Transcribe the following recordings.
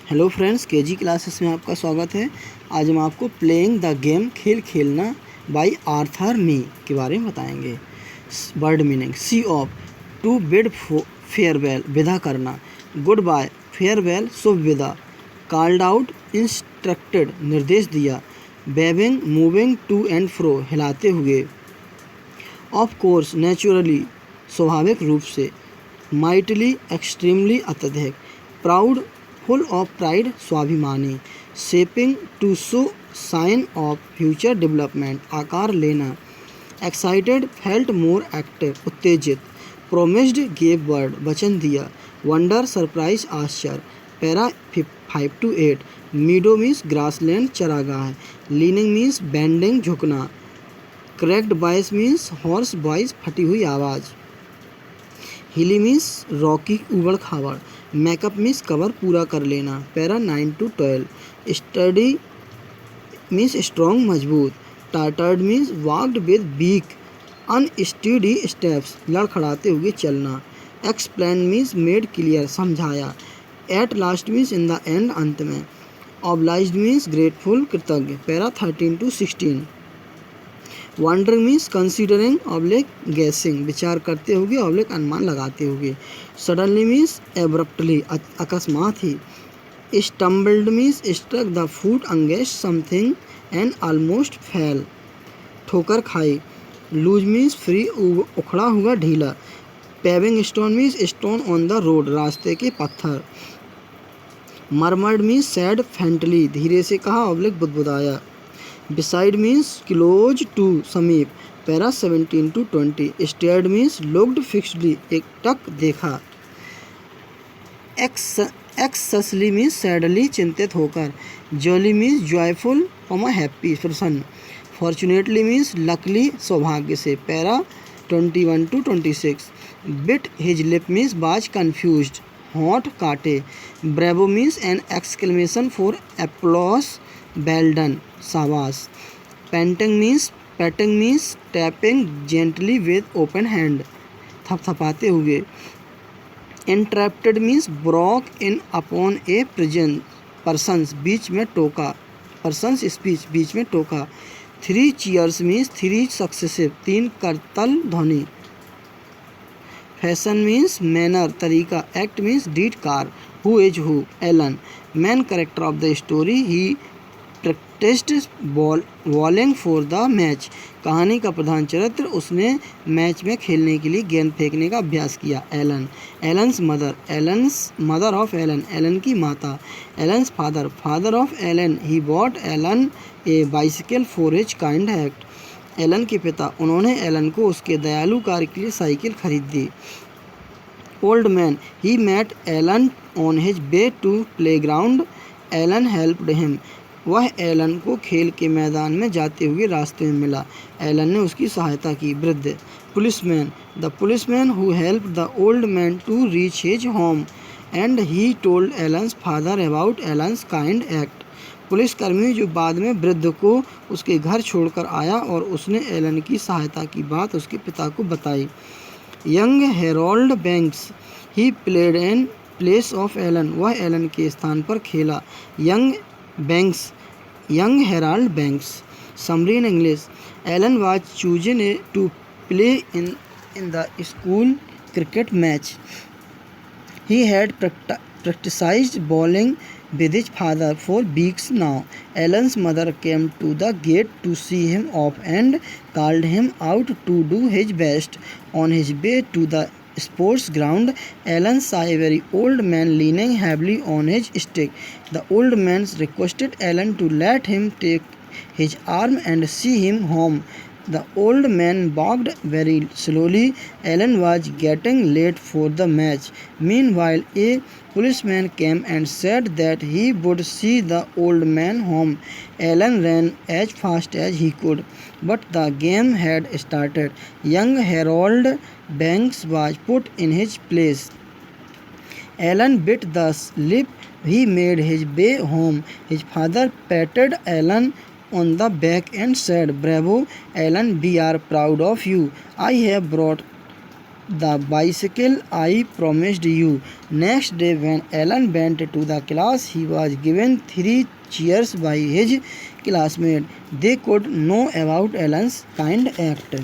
Hello friends, KG classes में आपका स्वागत है। आज हम आपको प्लेइंग द गेम खेल खेलना बाय आर्थर मी के बारे में बताएंगे। Word meaning: see off, to bid farewell, विदा करना। गुड बाय, फेयरवेल, शुभ विदा। कॉल्ड आउट, इंस्ट्रक्टेड, निर्देश दिया। Waving, moving to and fro, हिलाते हुए। ऑफ कोर्स, नेचुरली, स्वाभाविक रूप से। माइटली, एक्सट्रीमली, अत्यधिक। प्राउड, फुल ऑफ प्राइड, स्वाभिमानी। Shaping, to show sign of future development, आकार लेना। एक्साइटेड, फेल्ट मोर एक्टिव, उत्तेजित। प्रोमिस्ड, गेव वर्ड, वचन दिया। वंडर, सरप्राइज, आश्चर्य। Para 5 to 8। Meadow means grassland, चरागाह। लीनिंग मीन्स बेंडिंग, झुकना। Cracked voice means hoarse voice, फटी हुई आवाज़। हिली मीन्स रॉकी, उबड़ खाबड़। मेकअप मीन्स कवर, पूरा कर लेना। Para 9 to 12। Steady means strong, मजबूत। Tottered means walked with weak unsteady steps, लड़खड़ाते हुए चलना। एक्सप्लेन मीन्स मेड क्लियर, समझाया। At last means in the end, अंत में। ऑब्लाइज्ड मीन्स ग्रेटफुल, कृतज्ञ। Para 13 to 16। Wondering means considering oblique guessing, विचार करते हुए ऑब्लिक अनुमान लगाते हुए। सडनली मीन्स एब्रप्टली, अकस्मात ही। Stumbled means struck the foot against something and almost fell, ठोकर खाई। लूज मीन्स फ्री, उखड़ा हुआ, ढीला। Paving stone means stone on the road, रास्ते के पत्थर। मरमर्ड मीन्स सैड फेंटली, धीरे से कहा ऑब्लिक बुदबुदाया। बिसाइड मीन्स क्लोज टू, समीप। Para 17 to 20। Stared means looked fixedly, एकटक देखा। एक्ससली मीन्स सैडली, चिंतित होकर। जॉली मीन्स जॉयफुल, हैप्पी, प्रसन्न। फॉर्चुनेटली मीन्स लकली, सौभाग्य से। Para 21 to 26। Bit his lip means बाज, कन्फ्यूज्ड, होंठ काटे। Bravo means an exclamation for applause, well done, शाबाश। Patting means tapping gently with open hand, थपथपाते हुए। Interrupted means broke in upon A persons, बीच में टोका, पर्सन्स स्पीच, बीच में टोका। Three cheers means three successive, 3 करतल ध्वनि। फैशन मीन्स मैनर, तरीका। एक्ट मीन्स डीड, कार। Who is who, Alan. Main character of the story, he practised bowling for the match, कहानी का प्रधान चरित्र, उसने मैच में खेलने के लिए गेंद फेंकने का अभ्यास किया। Alan. Alan's mother of Alan, Alan की माता। Alan's father of Alan, he bought Alan a bicycle for his kind act, Alan के पिता, उन्होंने एलन को उसके दयालु कार्य के लिए साइकिल खरीद दी। Old man, he met Alan on his way to playground, Alan helped him, वह एलन को खेल के मैदान में जाते हुए रास्ते में मिला, एलन ने उसकी सहायता की। वृद्ध। Policeman, the policeman who helped the old man to reach his home and he told Alan's father about Alan's kind act, पुलिसकर्मी जो बाद में वृद्ध को उसके घर छोड़कर आया और उसने एलन की सहायता की बात उसके पिता को बताई। Young Harold Banks, he played in place of Alan, वह एलन के स्थान पर खेला। Young Harold Banks. Summary in English: Alan was chosen to play in the school cricket match, he had practiced bowling with his father for weeks now. Alan's mother came to the gate to see him off and called him out to do his best. On his way to the sports ground, Alan saw a very old man leaning heavily on his stick. The old man requested Alan to let him take his arm and see him home. The old man walked very slowly. Alan was getting late for the match. Meanwhile, a policeman came and said that he would see the old man home. Alan ran as fast as he could, but the game had started. Young Harold Banks was put in his place. Alan bit the lip. He made his way home. His father patted Alan on the back and said, "Bravo, Alan, we are proud of you. I have brought the bicycle I promised you. Next day when Alan went to the class, he was given 3 cheers by his classmates. They could know about Alan's kind act.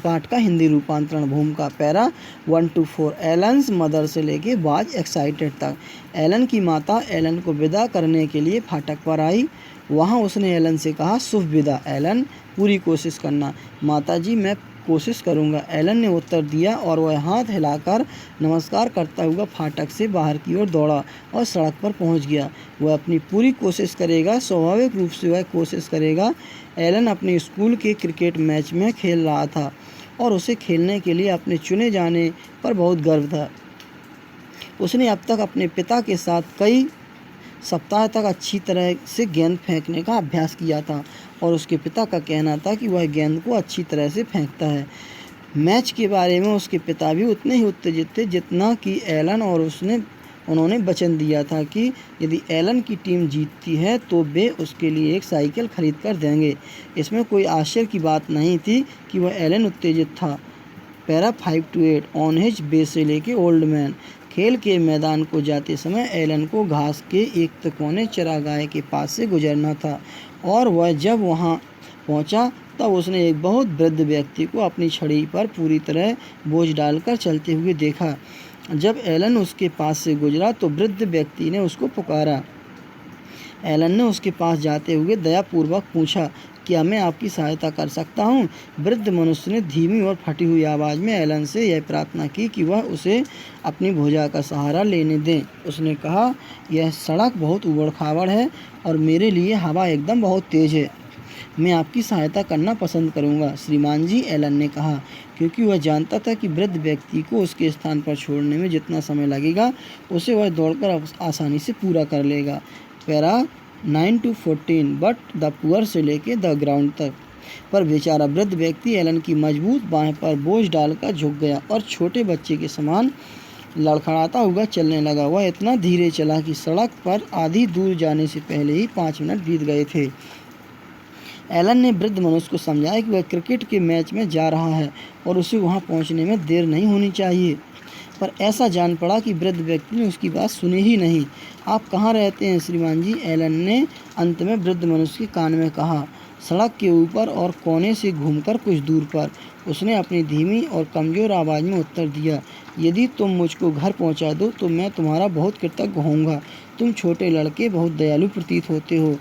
पाठ का हिंदी रूपांतरण भूमिका para 1 to 4। Allen's mother से लेके was excited तक। Elon की माता Elon को विदा करने के लिए फाटक पर आई। वहाँ उसने एलन से कहा, शुभ विदा एलन, पूरी कोशिश करना। माता जी, मैं कोशिश करूँगा, एलन ने उत्तर दिया और वह हाथ हिलाकर नमस्कार करता हुआ फाटक से बाहर की ओर दौड़ा और सड़क पर पहुँच गया। वह अपनी पूरी कोशिश करेगा, स्वाभाविक रूप से वह कोशिश करेगा। एलन अपने स्कूल के क्रिकेट मैच में खेल रहा था और उसे खेलने के लिए अपने चुने जाने पर बहुत गर्व था। उसने अब तक अपने पिता के साथ कई सप्ताह तक अच्छी तरह से गेंद फेंकने का अभ्यास किया था और उसके पिता का कहना था कि वह गेंद को अच्छी तरह से फेंकता है। मैच के बारे में उसके पिता भी उतने ही उत्तेजित थे जितना कि एलन, और उन्होंने वचन दिया था कि यदि एलन की टीम जीतती है तो वे उसके लिए एक साइकिल खरीद कर देंगे। इसमें कोई आश्चर्य की बात नहीं थी कि वह एलन उत्तेजित था। पैरा 5 to 8 ऑन हिज वे से लेके ओल्ड मैन। खेल के मैदान को जाते समय एलन को घास के एक तिकोने चरागाह के पास से गुजरना था और वह जब वहां पहुंचा तब उसने एक बहुत वृद्ध व्यक्ति को अपनी छड़ी पर पूरी तरह बोझ डालकर चलते हुए देखा। जब एलन उसके पास से गुजरा तो वृद्ध व्यक्ति ने उसको पुकारा। एलन ने उसके पास जाते हुए दयापूर्वक पूछा, क्या मैं आपकी सहायता कर सकता हूँ? वृद्ध मनुष्य ने धीमी और फटी हुई आवाज़ में एलन से यह प्रार्थना की कि वह उसे अपनी भुजा का सहारा लेने दें। उसने कहा, यह सड़क बहुत उबड़-खाबड़ है और मेरे लिए हवा एकदम बहुत तेज़ है। मैं आपकी सहायता करना पसंद करूंगा, श्रीमान जी, एलन ने कहा, क्योंकि वह जानता था कि वृद्ध व्यक्ति को उसके स्थान पर छोड़ने में जितना समय लगेगा उसे वह दौड़कर आसानी से पूरा कर लेगा। Para 9 to 14 but the poor से लेके द ग्राउंड तक। पर बेचारा वृद्ध व्यक्ति एलन की मजबूत बाहें पर बोझ डालकर झुक गया और छोटे बच्चे के समान लड़खड़ाता हुआ चलने लगा। वह इतना धीरे चला कि सड़क पर आधी दूर जाने से पहले ही 5 मिनट बीत गए थे। एलन ने वृद्ध मनुष्य को समझाया कि वह क्रिकेट के मैच में जा रहा है और उसे वहां पहुंचने में देर नहीं होनी चाहिए, पर ऐसा जान पड़ा कि वृद्ध व्यक्ति ने उसकी बात सुनी ही नहीं। आप कहाँ रहते हैं श्रीमान जी? एलन ने अंत में वृद्ध मनुष्य के कान में कहा। सड़क के ऊपर और कोने से घूमकर कुछ दूर पर, उसने अपनी धीमी और कमज़ोर आवाज़ में उत्तर दिया। यदि तुम मुझको घर पहुंचा दो तो मैं तुम्हारा बहुत कृतज्ञ होऊंगा। तुम छोटे लड़के बहुत दयालु प्रतीत होते हो।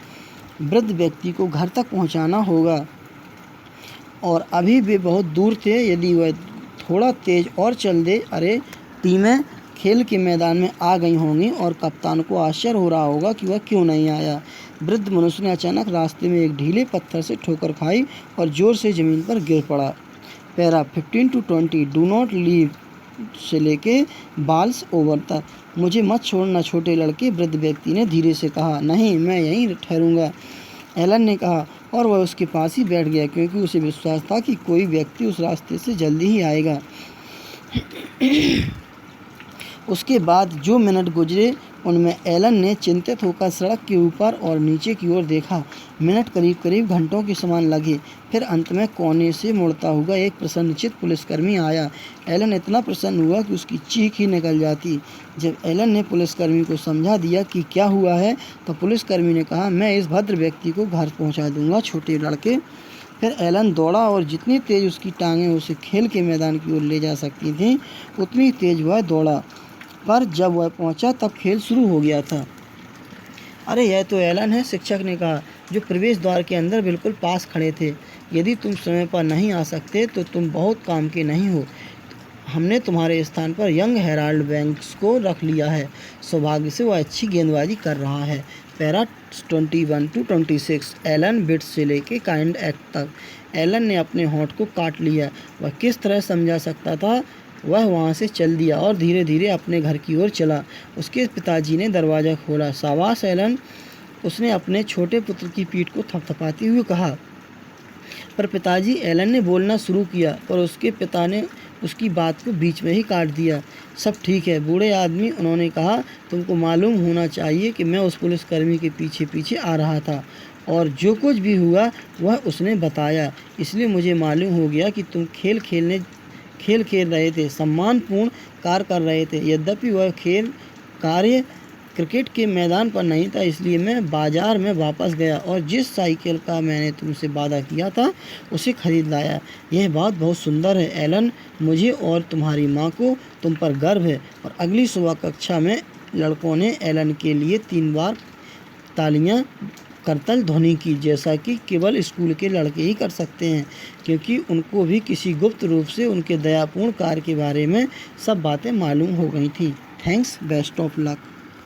वृद्ध व्यक्ति को घर तक पहुंचाना होगा और अभी वे बहुत दूर थे। यदि वह थोड़ा तेज और चल दे, अरे टीमें खेल के मैदान में आ गई होंगी और कप्तान को आश्चर्य हो रहा होगा कि वह क्यों नहीं आया। वृद्ध मनुष्य ने अचानक रास्ते में एक ढीले पत्थर से ठोकर खाई और जोर से ज़मीन पर गिर पड़ा। Para 15 to 20 do not leave से लेके बाल्स ओवर तक। मुझे मत छोड़ना छोटे लड़के, वृद्ध व्यक्ति ने धीरे से कहा। नहीं, मैं यहीं ठहरूंगा, एलन ने कहा, और वह उसके पास ही बैठ गया क्योंकि उसे विश्वास था कि कोई व्यक्ति उस रास्ते से जल्दी ही आएगा। उसके बाद जो मिनट गुजरे उनमें एलन ने चिंतित होकर सड़क के ऊपर और नीचे की ओर देखा। मिनट करीब करीब घंटों के समान लगे। फिर अंत में कोने से मुड़ता हुआ एक प्रसन्नचित्त पुलिसकर्मी आया। एलन इतना प्रसन्न हुआ कि उसकी चीख ही निकल जाती। जब एलन ने पुलिसकर्मी को समझा दिया कि क्या हुआ है तो पुलिसकर्मी ने कहा, मैं इस भद्र व्यक्ति को घर पहुंचा दूंगा छोटे लड़के। फिर एलन दौड़ा और जितनी तेज़ उसकी टांगें उसे खेल के मैदान की ओर ले जा सकती थीं उतनी तेज़ वह दौड़ा। पर जब वह पहुंचा तब खेल शुरू हो गया था। अरे यह तो एलन है, शिक्षक ने कहा, जो प्रवेश द्वार के अंदर बिल्कुल पास खड़े थे। यदि तुम समय पर नहीं आ सकते तो तुम बहुत काम के नहीं हो। हमने तुम्हारे स्थान पर यंग हेराल्ड बैंक्स को रख लिया है। सौभाग्य से वह अच्छी गेंदबाजी कर रहा है। पैरा 21 to 26 एलन बिट्स से लेके काइंड एक्ट तक। एलन ने अपने होंठ को काट लिया। वह किस तरह समझा सकता था। वह वहाँ से चल दिया और धीरे धीरे अपने घर की ओर चला। उसके पिताजी ने दरवाज़ा खोला। शाबाश एलन, उसने अपने छोटे पुत्र की पीठ को थपथपाते हुए कहा। पर पिताजी, एलन ने बोलना शुरू किया पर उसके पिता ने उसकी बात को बीच में ही काट दिया। सब ठीक है बूढ़े आदमी, उन्होंने कहा, तुमको मालूम होना चाहिए कि मैं उस पुलिसकर्मी के पीछे पीछे आ रहा था। और जो कुछ भी हुआ वह उसने बताया। इसलिए मुझे मालूम हो गया कि तुम खेल खेल रहे थे, सम्मानपूर्ण कार्य कर रहे थे। यद्यपि वह कार्य क्रिकेट के मैदान पर नहीं था, इसलिए मैं बाज़ार में वापस गया और जिस साइकिल का मैंने तुमसे वादा किया था उसे खरीद लाया। यह बात बहुत सुंदर है एलन, मुझे और तुम्हारी माँ को तुम पर गर्व है। और अगली सुबह कक्षा में लड़कों ने एलन के लिए 3 बार तालियां करतल ध्वनि की, जैसा कि केवल स्कूल के लड़के ही कर सकते हैं, क्योंकि उनको भी किसी गुप्त रूप से उनके दयापूर्ण कार्य के बारे में सब बातें मालूम हो गई थी। Thanks, best of luck.